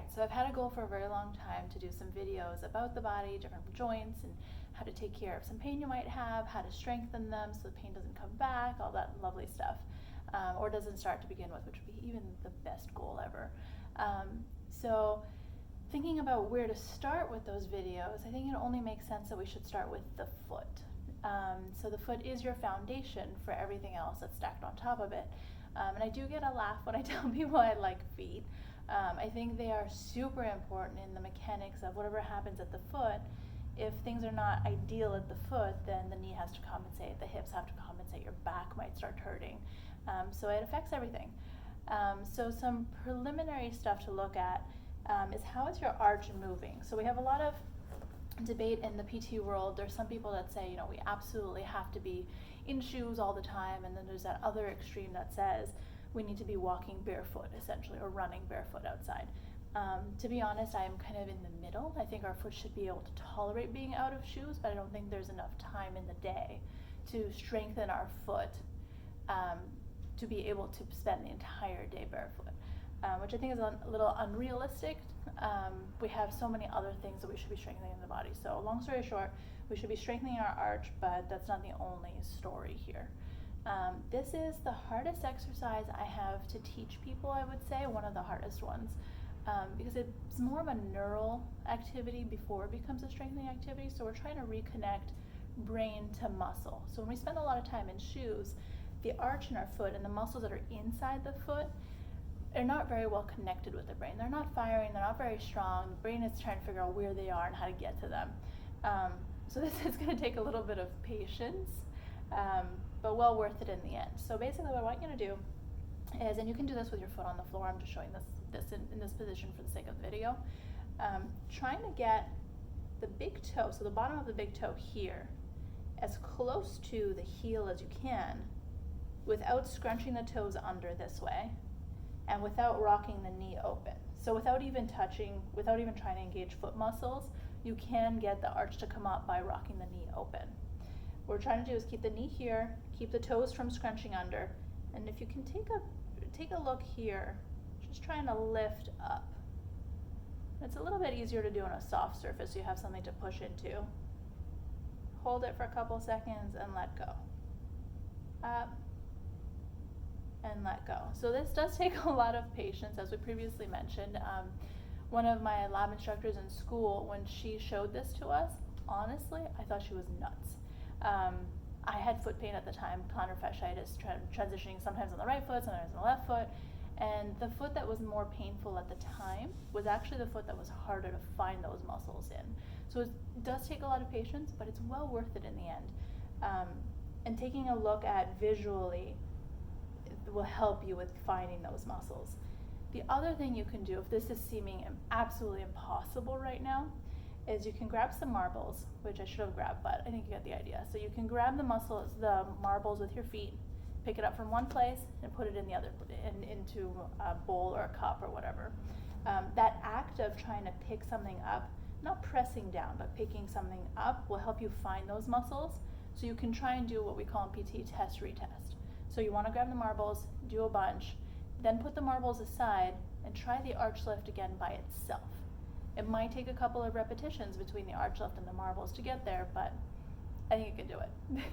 Alright, so I've had a goal for a very long time to do some videos about the body, different joints, and how to take care of some pain you might have, how to strengthen them so the pain doesn't come back, all that lovely stuff. Or doesn't start to begin with, which would be even the best goal ever. So thinking about where to start with those videos, I think it only makes sense that we should start with the foot. So the foot is your foundation for everything else that's stacked on top of it. And I do get a laugh when I tell people I like feet. I think they are super important in the mechanics of whatever happens at the foot. If things are not ideal at the foot, then the knee has to compensate, the hips have to compensate, your back might start hurting. So it affects everything. So some preliminary stuff to look at is how is your arch moving? So we have a lot of debate in the PT world. There's some people that say, we absolutely have to be in shoes all the time, and then there's that other extreme that says we need to be walking barefoot essentially, or running barefoot outside. To be honest, I'm kind of in the middle. I think our foot should be able to tolerate being out of shoes, but I don't think there's enough time in the day to strengthen our foot to be able to spend the entire day barefoot, which I think is a little unrealistic. We have so many other things that we should be strengthening in the body. So long story short, we should be strengthening our arch, but that's not the only story here. This is the hardest exercise I have to teach people, I would say, one of the hardest ones, because it's more of a neural activity before it becomes a strengthening activity. So we're trying to reconnect brain to muscle. So when we spend a lot of time in shoes, the arch in our foot and the muscles that are inside the foot are not very well connected with the brain. They're not firing, they're not very strong. The brain is trying to figure out where they are and how to get to them. So this is going to take a little bit of patience, but well worth it in the end. So basically what I want you to do is, and you can do this with your foot on the floor, I'm just showing this in this position for the sake of the video, trying to get the big toe, so the bottom of the big toe here, as close to the heel as you can without scrunching the toes under this way and without rocking the knee open. So without even trying to engage foot muscles, you can get the arch to come up by rocking the knee open. What we're trying to do is keep the knee here, keep the toes from scrunching under, and if you can take a look here, just trying to lift up. It's a little bit easier to do on a soft surface, so you have something to push into. Hold it for a couple seconds and let go. Up and let go. So this does take a lot of patience, as we previously mentioned. One of my lab instructors in school, when she showed this to us, honestly, I thought she was nuts. I had foot pain at the time, plantar fasciitis, transitioning sometimes on the right foot, sometimes on the left foot, and the foot that was more painful at the time was actually the foot that was harder to find those muscles in. So it does take a lot of patience, but it's well worth it in the end. And taking a look at visually will help you with finding those muscles. The other thing you can do, if this is seeming absolutely impossible right now, is you can grab some marbles, which I should have grabbed, but I think you get the idea. So you can grab the marbles with your feet, pick it up from one place and put it in the other, into a bowl or a cup or whatever. That act of trying to pick something up, not pressing down, but picking something up, will help you find those muscles. So you can try and do what we call in PT test retest. So you want to grab the marbles, do a bunch, then put the marbles aside and try the arch lift again by itself. It might take a couple of repetitions between the arch lift and the marbles to get there, but I think you can do it.